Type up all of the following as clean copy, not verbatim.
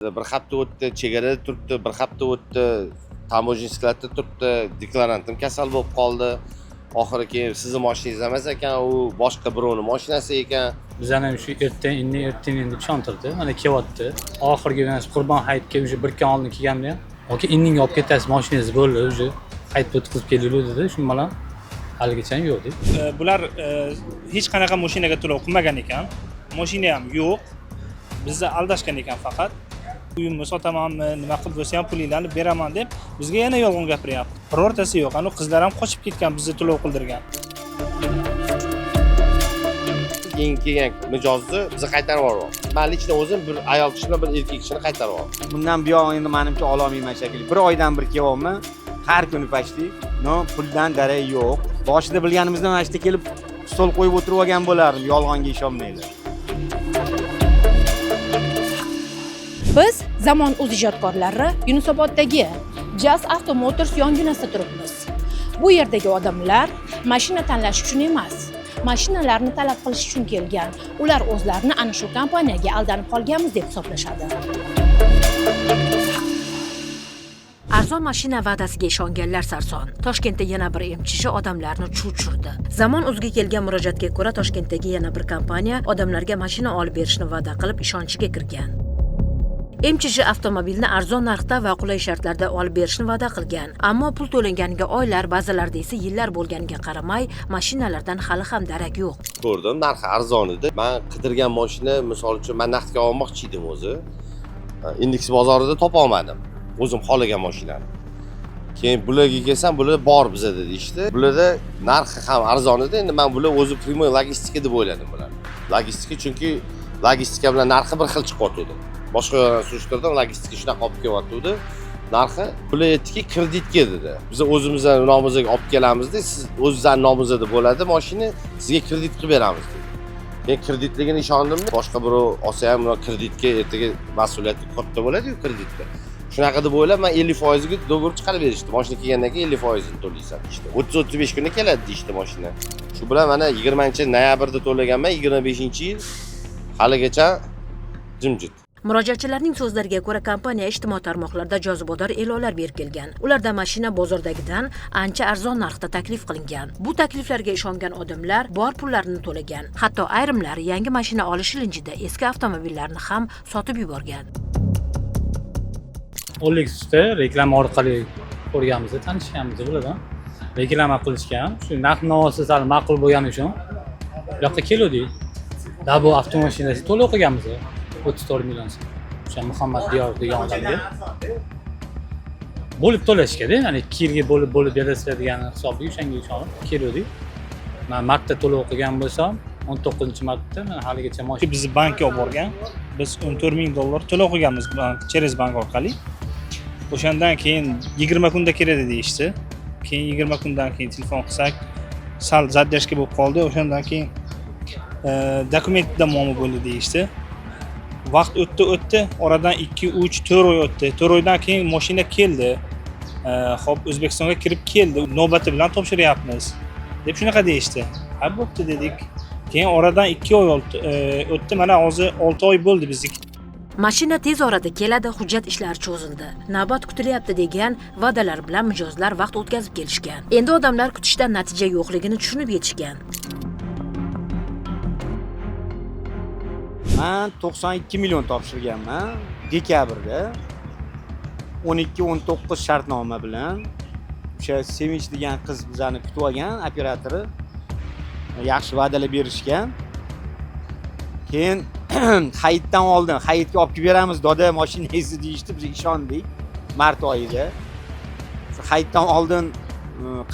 Bir hafta o'tdi, chegarada turibdi, bir hafta o'tdi, tamojensklarda turibdi, deklarantim kasal bo'lib qoldi. Oxiri keyin sizni mashinangiz emas ekan, u boshqa birovning mashinasi ekan. Bizlar ham shu ertayin deb tushuntirdi. Mana kelyapti. Oxirgi Qurbon hayitga o'sha bir kun oldin kelganda ham, "Oka, indinga olib ketasiz, mashinangiz bo'ldi, o'sha hayit o'tkazib kelinglar" dedi. Shu bilan haligacha yo'q dedi. Bular hech qanaqa mashinaga to'lov qilmagan ekan. Mashina ham yo'q. Bizni aldashgan ekan faqat. Uyimni sotamanmi, nima qilib bo'lsa ham pulinglarni beraman deb bizga yana yolg'on gapiryapti. Birortasi yo'q. Ani qizlar ham qochib ketgan, bizni to'lov qildirgan. Keyin kelgan mijozni bizni qaytarib yubordi. Men lichna o'zim bir ayol kishini, bir erkak kishini qaytarib yubordim. Bundan buyon endi menimcha ololmayman shekilli. Bir oydan bir kelyapman. Har kuni pashti, puldan darak yo'q. Boshida bilganimizda mana shu yerga kelib stol qo'yib o'tirib olgan bo'lardim, yolg'onga ishonmanglar. Biz Zamon o'z ijodkorlari Yunusoboddagi Jazz Auto Motors yonginasida turibmiz. Bu yerdagi odamlar mashina tanlash uchun emas, mashinalarni talab qilish uchun kelgan. Ular o'zlarini ana shu kompaniyaga aldanib qolganmiz deb hisoblashadi. Arzon mashina va'dasiga ishonganlar sarson. Toshkentda yana bir emchishi odamlarni chuv tushirdi. Zamon o'ziga kelgan murojaatga ko'ra Toshkentdagi yana bir kompaniya odamlarga mashina olib berishni va'da qilib ishonchiga kirgan. Emchishi avtomobilni arzon narxda va qulay shartlarda olib berishni va'da qilgan. Ammo pul to'langaniga oylar, ba'zilarda esa yillar bo'lganiga qaramay, mashinalardan hali ham darak yo'q. Ko'rdim, narxi arzon edi. Men qidirgan mashina, misol uchun men naqdga olmoqchi edim o'zi. Indeks bozorida topa olmadim. O'zim xohlagan mashinani. Keyin bularga kelsam, bular bor bizda deyishdi. Bularda narxi ham arzon edi. Endi men bular o'zi primoy logistika deb o'yladim bular. Logistika chunki logistika bilan narxi bir xil chiqyapti. Boshqa yo'ldan surishtirdim, logistika shunaqa olib kelyapti. Narxi bular aytdiki, kreditga dedi. Biz o'zimizning nomimizga olib kelamiz-da, siz o'zingizning nomingizda bo'ladi mashina, sizga kredit qilib beramiz dedi. Men kreditligini ishondim. Boshqa birov olsa ham kreditga ertaga mas'uliyati katta bo'ladi-ku kreditda. Shunaqa deb o'ylab, men 50% ga do'g'ri chiqarib berishdi. Mashina kelgandan keyin 50% ni to'laysan deyishdi. 30-35 kunda keladi deyishdi mashina. Shu bilan mana 20-noyabrda to'laganman, 25-yil haligacha jimjit. Murojaatchilarning so'zlariga ko'ra, kompaniya ijtimoiy tarmoqlarda jozibador e'lonlar berib kelgan. Ularda mashina bozordagidan ancha arzon narxda taklif qilingan. Bu takliflarga ishongan odamlar bor pullarini to'lagan. Hatto ayrimlari yangi mashina olish ilinjida eski avtomobillarni ham sotib yuborgan. Olexda reklama orqali ko'rganmiz, tanishganmiz bulardan. Reklama qilishgan. Shu narx-navosi sal ma'qul bo'lgani uchun bu yoqqa keldik. Da bu avtomashinasi to'lov qilganmiz. 34 million. O'sha Muhammad Diyor degan odamga bo'lib to'lashga-da, ya'ni 2 yilga bo'lib berasizlar degan hisobga o'shanga ishonib keldik. Men martda to'lov qilgan bo'lsam, 19-martda men haligacha mashina Bizni bankka olib borgan. Biz $14,000 to'lov qilganmiz Cheres bank orqali. O'shandan keyin 20 kunda keladi deyishdi. Keyin 20 kundan keyin telefon qilsak, sal zaddashga bo'lib qoldi. O'shandan keyin dokumentda muammo bo'ldi deyishdi. Vaqt o'tdi, oradan 2, 3, 4 oy o'tdi. 4 oydan keyin mashina keldi. Xo'p, O'zbekistonga kirib keldi. Navbati bilan topshiryapmiz deb shunaqa deyishdi. Ha, bo'pti dedik. Keyin oradan 2 oy o'tdi. Mana hozir 6 oy bo'ldi bizniki. Mashina tez orada keladi, hujjat ishlari cho'zildi. Navbat kutilyapti degan va'dalar bilan mijozlar vaqt o'tkazib kelishgan. Endi odamlar kutishdan natija yo'qligini tushunib yetishgan. Men 92 million topshirganman dekabrda. 12-19 shartnoma bilan o'sha Sevinch degan qiz bizani kutib olgan, operatori. Yaxshi va'dalar berishgan. Keyin hayitdan oldin hayitga olib kelib beramiz, doda mashinangizni deyishdi, biz ishondik mart oyida. Hayitdan oldin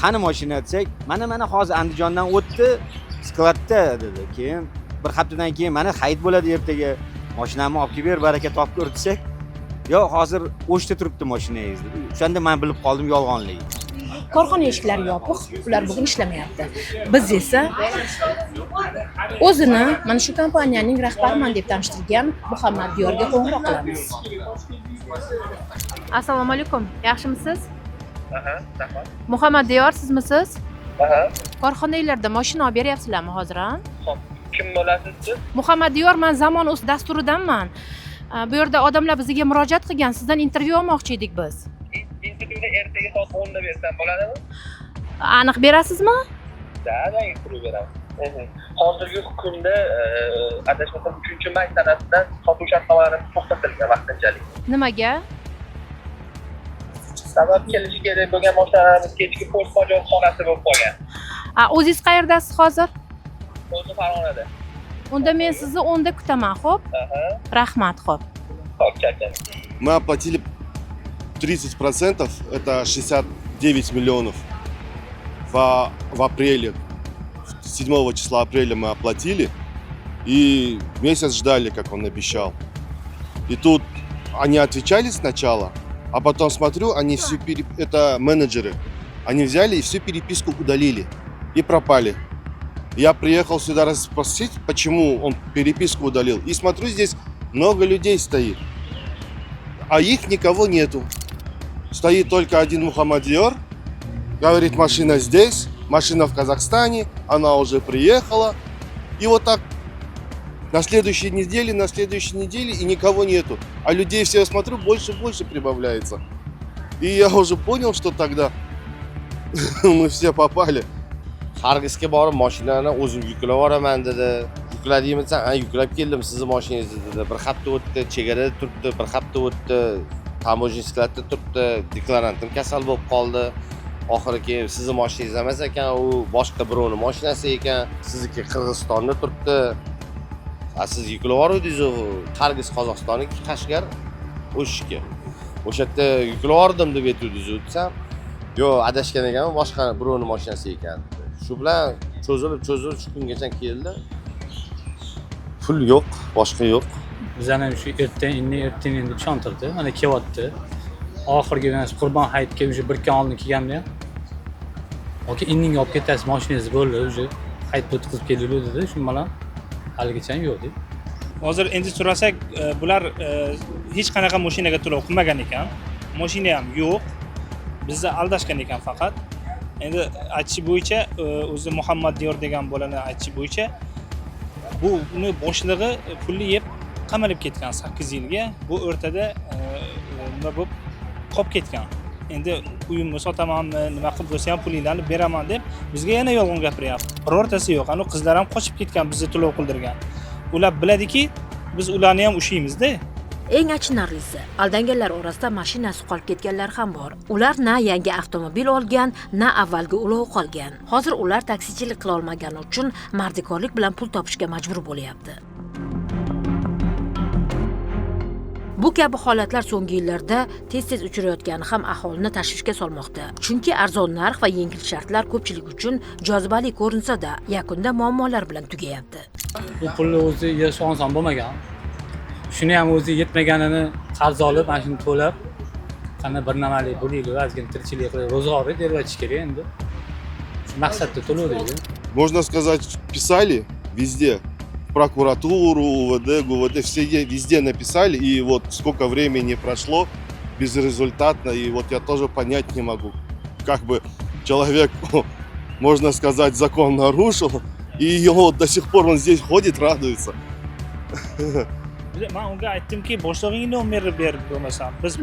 qani mashina desak, mana hozir Andijondan o'tdi, skladda dedi. Keyin bir haftadan keyin mana hayit bo'ladi ertaga, mashinamni olib kelib ber, baraka topib desak, yo'q, hozir o'shda turibdi mashinangiz dedi. O'shanda men bilib qoldim yolg'onligini. Korxona eshiklari yopiq, ular bugun ishlamayapti. Biz esa o'zini mana shu kompaniyaning rahbariman deb tanishtirgan Muhammad Diyorga qo'ng'iroq qilamiz. Assalomu alaykum. Yaxshimisiz? Muhammad Diyor sizmisiz? Korxonalarda mashina olib beryapsizlarmi hozir? Kim bo'lasiz siz? Muhammad Diyor, men Zamon o'z dasturidanman. Bu yerda odamlar bizga murojaat qilgan, sizdan intervyu olmoqchi edik biz. Intervyuni ertaga soat 10 da bersam bo'ladimi? Aniq berasizmi? Da, intervyu beraman. Hozirgi kunda adashmasam 3-may sanasidan sotuv shartnomalari to'xtatilgan vaqtinchalik. Nimaga? Sabab kelishi kerak bo'lgan mashinalarimiz kechki post mojoz xonasi bo'lib qolgan. O'zingiz qayerdasiz hozir? O'zi Farg'onada. Unda men sizni 10 da kutaman, xo'p? Rahmat, xo'p. Xo'p, charchadim. Мы оплатили 30%, это 69 миллионов. В апреле, 7 числа апреля мы оплатили. И месяц ждали, как он обещал. И тут они отвечали сначала, а потом смотрю, они это менеджеры. Они взяли и всю переписку удалили. И пропали. Я приехал сюда спросить, почему он переписку удалил. И смотрю, здесь много людей стоит. А их никого нету. Стоит только один Мухаммадиор. Говорит, машина здесь, машина в Казахстане, она уже приехала. И вот так на следующей неделе и никого нету. А людей все, я смотрю, больше и больше прибавляется. И я уже понял, что тогда мы все попали. Hargizga borib mashinani o'zim yuklab yuboraman dedi. Yukladingmi desam, "Ha, yuklab keldim sizni mashinangizni" dedi. Bir hafta o'tdi, chegarada turibdi, bir hafta o'tdi, tamojisklarda turibdi, deklarantim kasal bo'lib qoldi. Oxiri keyin sizni mashinangiz emas ekan, u boshqa birovning mashinasi ekan, sizniki Qirg'izistonda turibdi. Siz yuklab yuboruvdingiz-ku, Hargiz Qozog'istonniki Qashqar o'shiki. O'sha yerda yuklab yubordim deb aytuvdingiz desam, "Yo'q, adashgan ekan, boshqa birovning mashinasi ekan." Shu bilan cho'zilib shu kungacha keldi. Pul yo'q, boshqa yo'q. Bizani shu ertayin endi tushuntirdi. Mana kelyapti. Oxirgi mana Qurbon hayitga уже bir kun oldin kelganda ham. "Oka, indinga olib ketasiz, mashinangiz bo'ldi, уже hayit o'tkazib keldik" dedi. Shu bilan haligacha ham yo'q dedi. Hozir endi so'rasak, bular hech qanaqa mashinaga to'lov qilmagan ekan. Mashina ham yo'q. Bizni aldashgan ekan faqat. Endi aytish bo'yicha, o'zi Muhammad Diyor degan bolani aytish bo'yicha, bu uni boshlig'i pulni yeb qamalib ketgan 8 yilga. Bu o'rtada nima bo'lib qolib ketgan. Endi uyimni sotamanmi, nima qilib bo'lsa ham pulinglarni beraman deb bizga yana yolg'on gapiryapti. Birortasi yo'q. Ani qizlar ham qochib ketgan, bizni to'lov qildirgan. Ular biladiki, biz ularni ham ushlaymiz-da. Eng achinarlisi, aldanganlar orasida mashinasi qolib ketganlar ham bor. Ular na yangi avtomobil olgan, na avvalgi ulov qolgan. Hozir ular taksichilik qila olmagani uchun mardikorlik bilan pul topishga majbur bo'lyapti. Bu kabi holatlar so'nggi yillarda tez-tez uchrayotgani ham aholini tashvishga solmoqda. Chunki arzon narx va yengil shartlar ko'pchilik uchun jozibali ko'rinsa-da, yakunda muammolar bilan tugayapti. Bu pulni o'zi yeyish oson bo'lmagan. Shuni ham o'zi yetmaganini qarz olib, mana shuni to'lab, qana bir namalik bo'laylik, ozgina tirikchilik qilib, ro'zg'orni tervatish kerak endi. Shu maqsadda to'lovdik. Можно сказать, писали везде. Прокуратуру, УВД, ГУВД, все везде написали. И вот сколько времени прошло безрезультатно. И вот я тоже понять не могу. Как бы человек, можно сказать, закон нарушил. И его до сих пор он здесь ходит, радуется. Men unga aytdimki, boshlig'ingning nomerini ber bo'lmasam, biz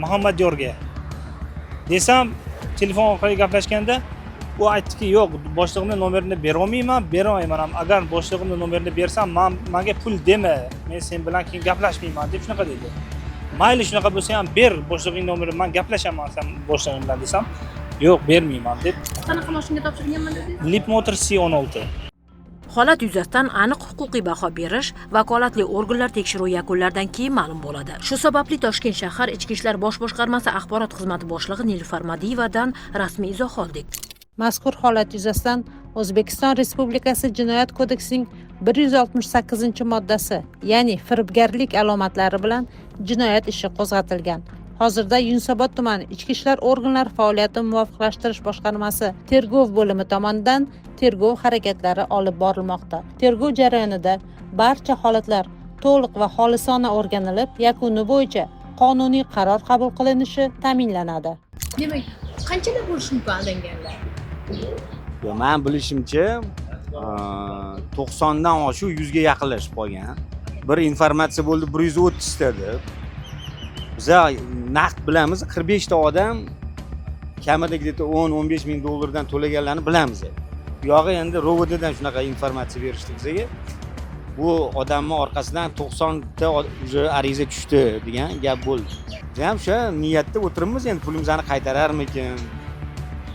Muhammad Diyorga desam, telefon orqali gaplashganda u aytdiki, yo'q, boshlig'imning nomerini bera olmayman, ham. Agar boshlig'imning nomerini bersam, menga pul dema, men sen bilan keyin gaplashmayman deb shunaqa dedi. Mayli, shunaqa bo'lsa ham ber boshlig'ing nomerini, men gaplashaman sen boshlig'ing bilan desam, yo'q, bermayman deb. Qanaqa mashina topshirganman dedingiz? Lip Motor C16. Holat yuzasidan aniq huquqiy baho berish vakolatli organlar tekshiruv yakunlaridan keyin ma'lum bo'ladi. Shu sababli Toshkent shahar Ichki ishlar bosh boshqarmasi axborot xizmati boshlig'i Nilufar Madiyevadan rasmiy izoh oldik. Mazkur holat yuzasidan O'zbekiston Respublikasi Jinoyat kodeksining 168-moddasi, ya'ni firibgarlik alomatlari bilan jinoyat ishi qo'zg'atilgan. Hozirda Yunusobod tumani Ichki ishlar organlari faoliyatini muvofiqlashtirish boshqarmasi tergov bo'limi tomonidan tergov harakatlari olib borilmoqda. Tergov jarayonida barcha holatlar to'liq va xolisona o'rganilib, yakuni bo'yicha qonuniy qaror qabul qilinishi ta'minlanadi. Demak, qanchalar bo'lishi mumkin aldanganlar? Men bilishimcha 90 dan oshiq 100 ga yaqinlashib qolgan. bir informatsiya bo'ldi 130 ta deb. Biza naqd bilamiz 45 ta odam kamida где-то 10-15 ming dollardan to'laganlarni bilamiz. Bu yog'i endi rovoddan shunaqa informatsiya berishdi bizga. Bu odamni orqasidan 90 ta уже ariza tushdi degan gap bo'ldi. Biz ham o'sha niyatda o'tiribmiz, endi pulimizni qaytararmikin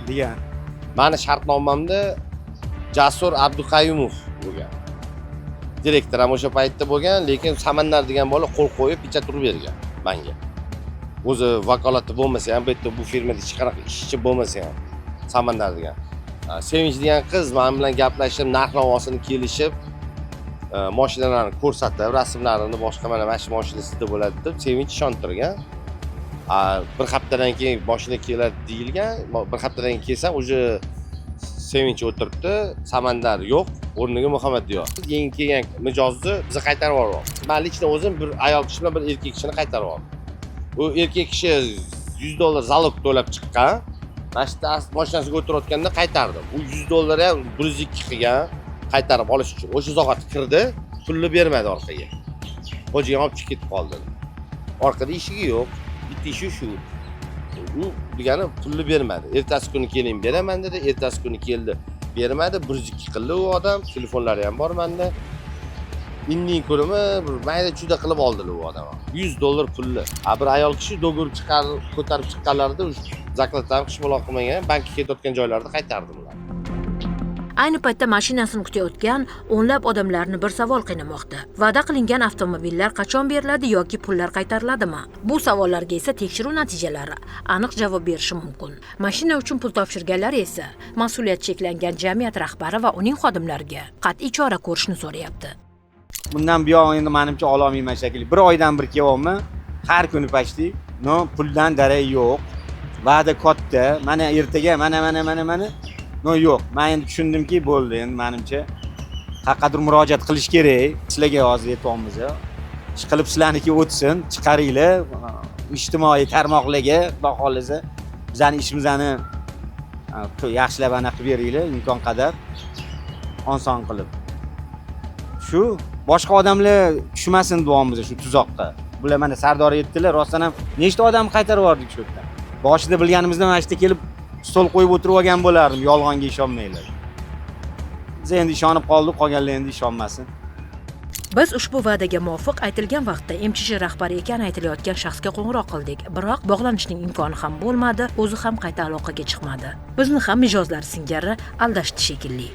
degan. Mani shartnomamda Jasur Abduqayumov bo'lgan. Direktor ham o'sha paytda bo'lgan, lekin Samandar degan bola qo'l qo'yib pechat urib bergan menga. O'zi vakolati bo'lmasa ham, bu yerda bu firmada hech qanaqa ishchi bo'lmasa ham Samandar degan. Sevinch degan qiz men bilan gaplashib, narx-navosini kelishib, mashinalarni ko'rsatib, rasmlarini boshqa mana shu mashina sizda bo'ladi deb Sevinch ishontirgan. Bir haftadan keyin mashina keladi deyilgan. Bir haftadan keyin kelsam, o'sha Sevinch o'tiribdi, Samandar yo'q, o'rniga Muhammad Diyor. Keyin kelgan mijozni biz qaytarib yubordik. Men lichna o'zim bir ayol kishi bilan bir erkak kishini qaytarib oldim. U erkak kishi $100 zalog to'lab chiqqan. Mana shu mashinasiga o'tirayotganda qaytardim. U $100 ham 102 qilgan qaytarib olish uchun. O'sha zog'at kirdi, pulni bermadi orqaga. Xo'jayin olib chiqib ketib qoldi. Orqada eshigi yo'q, bitta eshik shu. U degani pulni bermadi. Ertasi kuni keling beraman dedi, ertasi kuni keldi, bermadi. 102 qildi u odam, telefonlari ham bor menda. Inning ko'rimi bir mayda juda qilib oldilar u odam. $100 pulli. Bir ayol kishi do'gur ko'tarib chiqqanlarida zaklatdan qishmaloq qilmagan, bankka ketayotgan joylarda qaytardim ular. Ayni paytda mashinasini kutayotgan o'nlab odamlarni bir savol qiynamoqda. Va'da qilingan avtomobillar qachon beriladi yoki pullar qaytariladimi? Bu savollarga esa tekshiruv natijalari aniq javob berishi mumkin. Mashina uchun pul topshirganlar esa mas'uliyat cheklangan jamiyat rahbari va uning xodimlariga qat'iy chora ko'rishni so'rayapti. Bundan buyon endi menimcha ololmayman shekilli. Bir oydan bir kelyapman. Har kuni pashti, no puldan darak yo'q. Va'da katta. Mana ertaga mana. No yo'q. Men endi tushundimki, bo'ldi. Endi menimcha haqiqatdir murojaat qilish kerak. Sizlarga hozir aytamiz. Ish qilib sizlarniki o'tsin, chiqaringlar ijtimoiy tarmoqlarga, xudo xolisa bizning ishimizni yaxshilab ana qilib beringlar, imkon qadar oson qilib. Shu boshqa odamlar tushmasin duomiz shu tuzoqqa. Bular mana Sardor aytdilar, rostdan ham nechta odam qaytarib yubordik shu yerdan. Boshida bilganimizda mana shu kelib stol qo'yib o'tirib olgan bo'lardim, yolg'onga ishonmanglar. Biz endi ishonib qoldik, qolganlar endi ishonmasin. Biz ushbu va'daga muvofiq aytilgan vaqtda MChJ rahbari ekani aytilayotgan shaxsga qo'ng'iroq qildik, biroq bog'lanishning imkoni ham bo'lmadi, o'zi ham qayta aloqaga chiqmadi. Bizni ham mijozlar singari aldashdi shekilli.